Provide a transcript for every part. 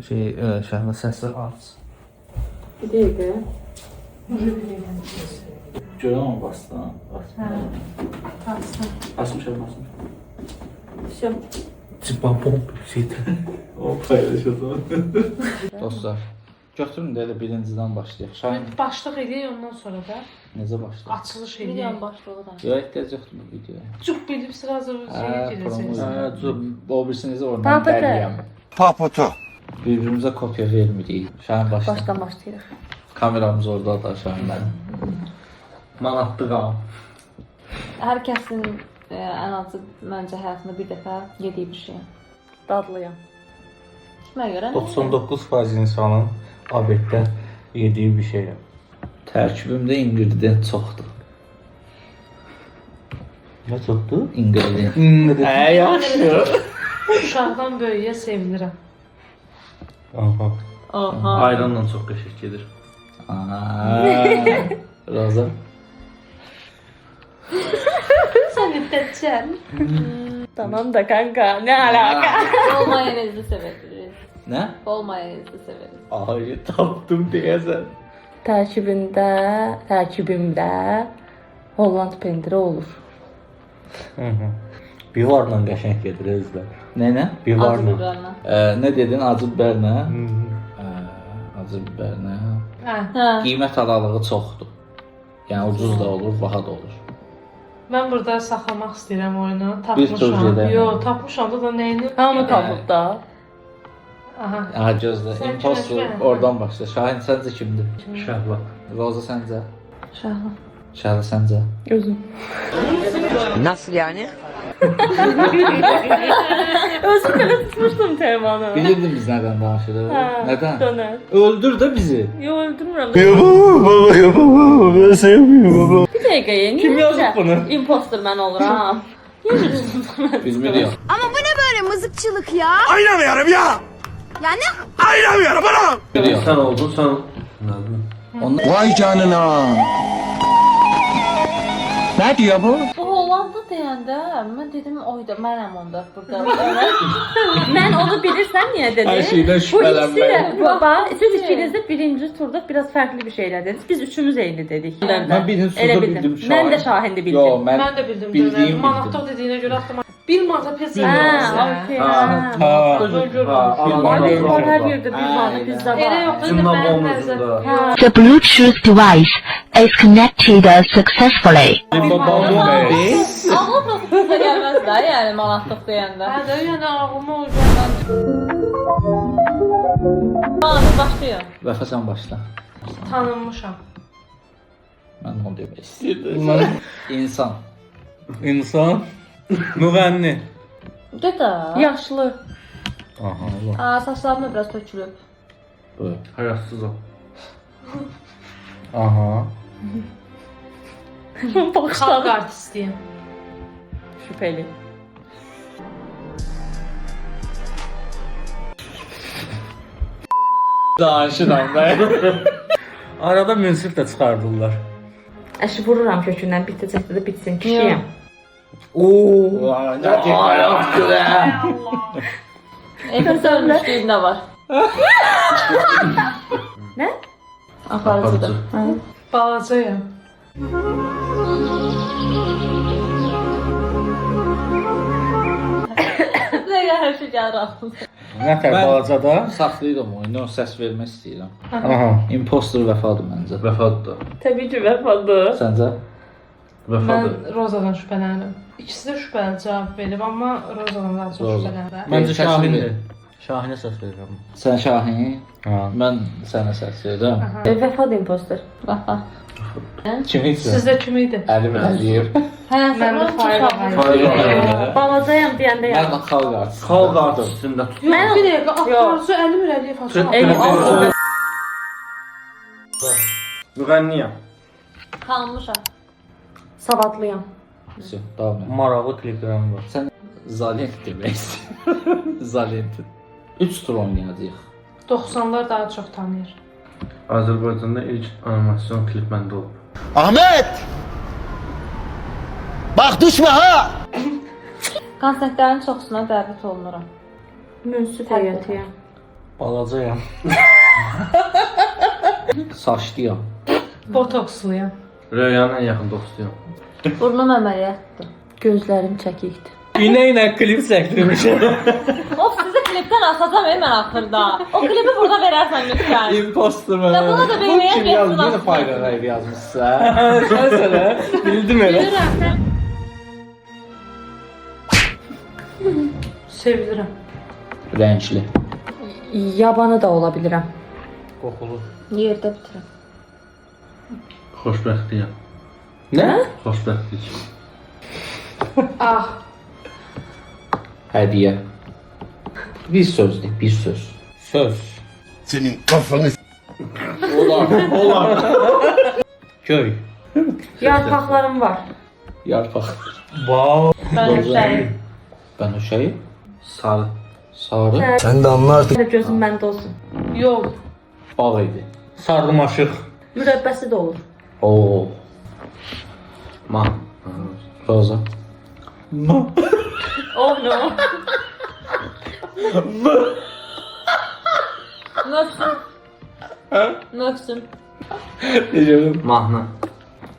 Şəhmət səsi aç. Bir dəqiqə. Görəm onu bastı. Bastım. Basmışam. Все. Cibam bomb şeydi. O paylaşıldı. Dostlar, götürün də elə birincidən başlayaq. Şahin Başlıq eləyək ondan sonra da necə başlayaq? açılış Videonun eləyək. başlığı da. Yox, ehtiyac yoxdur bu videoya. Çox bilib sırası şeyə girəcək. O birisini necə oradan Papata. dəliyəm. Papoto. Bir-birimizə kopya vermirik. Şahin başla. Başdan başlayırıq. Kameramız orada da Şahin mənim. Manatlı qal. Hər kəsin ən azı məncə həyatında bir dəfə yediyi bir şey. Dadlıyam. Kimə görə? 99% insanın obyektdə yediyi bir şeydir. Tərkibimdə ingredient çoxdur. Nə çoxdur? İngredient. Yaxşı. Uşaqdan böyüyə sevinirəm. Aha. Aha. Ayranla çox qəşəng gedir. Roza. Sən müddətçən. Tamam da kanka, nə alaka? Bol mayonezli severiz. Nə? Bol mayonezli severiz. Ay, tapdım deyəsən. Tərkibimdə Holland pendiri olur. Bivarla qəşəng gedir özlər. Nə? Bivarla. Biberlə. Nə dedin? Acı biber nə? Acı biber nə? Hə. Hə. Qiymət aralığı çoxdur. Yəni ucuz da olur, baha da olur. Mən burada saxlamaq istəyirəm oyunu. Bir tur Tapmışam. gedək. Yox, tapmışam da nəyini? Hamı tapıb da. Aha. Ha, gözlə. Sən Imposter kimə? oradan başla. Şahin səncə kimdir? Şəhvat. Roza səncə? Şahlı. Şəhlə səncə? Özüm. Nasıl yani? Özüm belə tutmuşdum temanı. Bilirdin biz nədən danışırıq? Nədən? Dönər. Öldür də bizi. Yo, öldürmürəm. Baba, ben sevmiyorum Bir dəqiqə, Kim yazıb bunu? Imposter mən oluram. Bilmirik. Ama bu ne böyle mızıkçılık ya? Aynamıyorum ya. Yani Aynamıyorum anam. Biliyor. Sen oldun sen. Vay canına. Ne diyor bu? Bu Hollanda deyəndə mən dedim oyda mənəm onda burada. Mən onu bilirsən niyə dedim? Hər şeydən Bu ikisi şübhələnmək. də baba siz ikiniz də birinci turda biraz fərqli bir şeylər dediniz. Biz üçümüz eyni dedik. Mən birinci Elə turda bildim. bildim Şahin. Mən də Şahindi bildim. Yo, mən Mən də bildim. bildiyim Manatlıq dediyinə görə aklıma 1 manata pizza Hə, yedirsən. okey. Ha, Ha. Ay, Var hər yerdə bir Aynen. manat pizza Elə var. yox, Cümlə mən bombasında. Ha. The Bluetooth device is connected successfully. Amma pizza gəlməz də, yəni manatlıq deyəndə. Hə də, yəni ağlıma o gəldi. Tamam, başlayın. Vəfa sən başla. Tanınmışam. Mən onu demək istəyirdim. İnsan. İnsan. Müğənni. Dədə. Yaşlı. Aha, Allah. Saçlarım da biraz tökülüb. Buyur. Hayatsız o. Aha. Xalq artistiyim. Şübhəli. Danışıram ben. Arada münsif də çıxardırlar. Əşi vururam kökündən bitəcəkdə də bitsin kişiyəm. Oo. Ne diyeyim güle. Efes ölmüşlüyündə var. Nə? Aparıcıdır. Balacayım. Nə hər şey gəlir ağlıma. Nə tər Ben- balacada? Saxlayıram oyunu, səs vermək istəyirəm. Aha. Imposter vəfadır məncə. Vəfaddır. Təbii ki, vəfadır. Səncə? Vəfaddır. Mən Rozadan şübhələnirəm. İkisi də şübhəli cavab verib, amma Rozadan daha çox Roza. şübhələnirəm. Məncə Təşkil Şahindir. ver. Şahinə səs verirəm. Sən Şahin, Ha. mən sənə səs verirəm. Vəfad imposter. Vəfa. Kim isə? Sizdə kim idi? Əlim Əliyev. Hə, Mən də Fayra. Balacayam deyəndə Mən ya. də xalq artisti. Xalq artistində tut. Yox, Mən- bir dəqiqə, Arzu Əli Mürəliyev açın. Ey, Müğənniyəm. tanınmışam. Savadlıyam. Davam et. Maraqlı kliplərim var. Sən Zalent demək istəyirəm. Zalent. 3 tur oynayacağıq. 90'lar daha çox tanıyır. Azərbaycanda ilk animasyon klip məndə olub. Ahmet! Bak düşme ha! Konsertlərin çoxsuna dəvət olunuram. Münsif heyətiyəm. Balacayam. Saçlıyam. Botoksluyam. Röyanın en yaxın dostuyam. Burnum əməliyyatdır. Gözlərim çəkikdir. İnə klip çəkdirmişəm. Of, sizi klipdən asacağım mən axırda. O klipi burada verərsən lütfen. Impostor Ya buna da beğenmeyen kim bir yazdı? yazı Yine var. Fayda Rayb yazmışsa. Sən sənə bildim elə. Sevilirəm. Renkli. Yabanı da ola bilirəm. Qoxulu. Yerdə bitirəm. Xoşbəxtliyəm. Ne? Xoşbəxtlik. Ah. Hediye. Bir söz değil, bir söz. Söz. Senin kafanı Olar. Köy. Yarpaqlarım var. Yarpak. Wow. Ben şey. Ben o şeyi. Sarı. Sarı. Sen de anlarsın. Gözüm məndə olsun. Yol. Bağ idi. Sarmaşıq. Mürəbbəsi də olur. Oo. Ma. Roza. Oh no. Nasıl? Nasıl? Diyeceğim. Mahnı.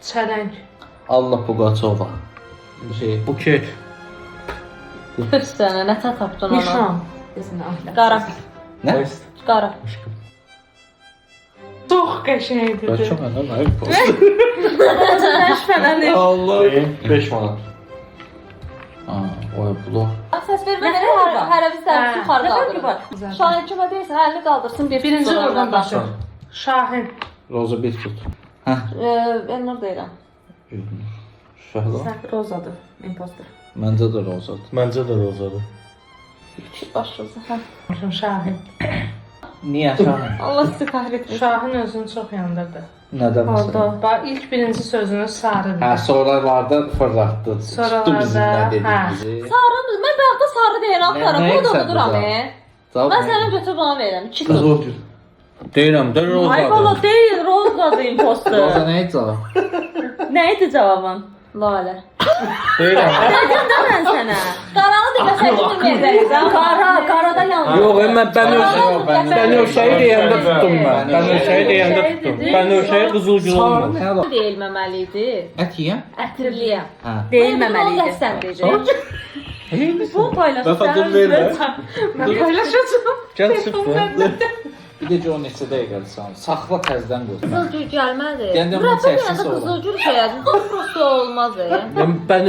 Çələng. Allah Pugaçova. Bir şey. Buket. Üç sənə nə tapdın ona? Nişan. Qara. Ne? Qara. Çox qəşəngdir. Ben çok anladım. Hayır. post. Şübhələnir. Allah. 5 manat. Aa, o blok. Səs vermədən hər biz tərəfi yuxarı qaldırır. Şahin kimə deyirsən, əlini qaldırsın bir Birinci tutsun oradan oradan. başlayır. Şahin. Roza bir tut. Elnur deyirəm. Şəhla. Rozadır, impostor. Məncə də rozadır. Məncə də rozadır. Başlıqsa. Şahin. Niyə Şahin? Allah sizi kahretmesin. Şahin özünü çox yandırdı. Nədən məsələn? Bax ilk birinci sözünü sarı Hə, dedi. sonralardan fırlatdı. Sonralarda, Tutdu bizim nə hə. dediyimizi. Sarı, mən bayaqda sarı deyən axtarım. Nə- nə Bu da sən buduram. burada? Cavab Mən nə? sənə götür bana verirəm. 2 tut. Qızıl gül. Deyirəm, də rozadır. Ay valla deyil, rozadır impostor. Roza nə idi cavab? Nə idi cavabın? Lalə. Deyirəm. Mən sənə. Qaranı deməsəydin deməyəcəksən. Qarada yanlış. Yox, mən o şeyi deyəndə tutdum mən. Ben o şeyi deyəndə tutdum. Ben o şeyi qızıl gül Sarı olmaz. nə ala? Deyilməməli idi. Ət yeyəm? Ətirliyəm. Hə. Deyilməməli idi. Sən deyəcək. Bu paylaşırsan. Mən dur vermə. Mən paylaşacağım. Gəl çıxma. Bir də o neçə dəqiqədir sən. Saxla təzdən qoy. Qızılgül gəlmədi. Yəni bunu Bırak çəksin da sonra. qızılgül koyadın. Bu prosto olmaz. Ben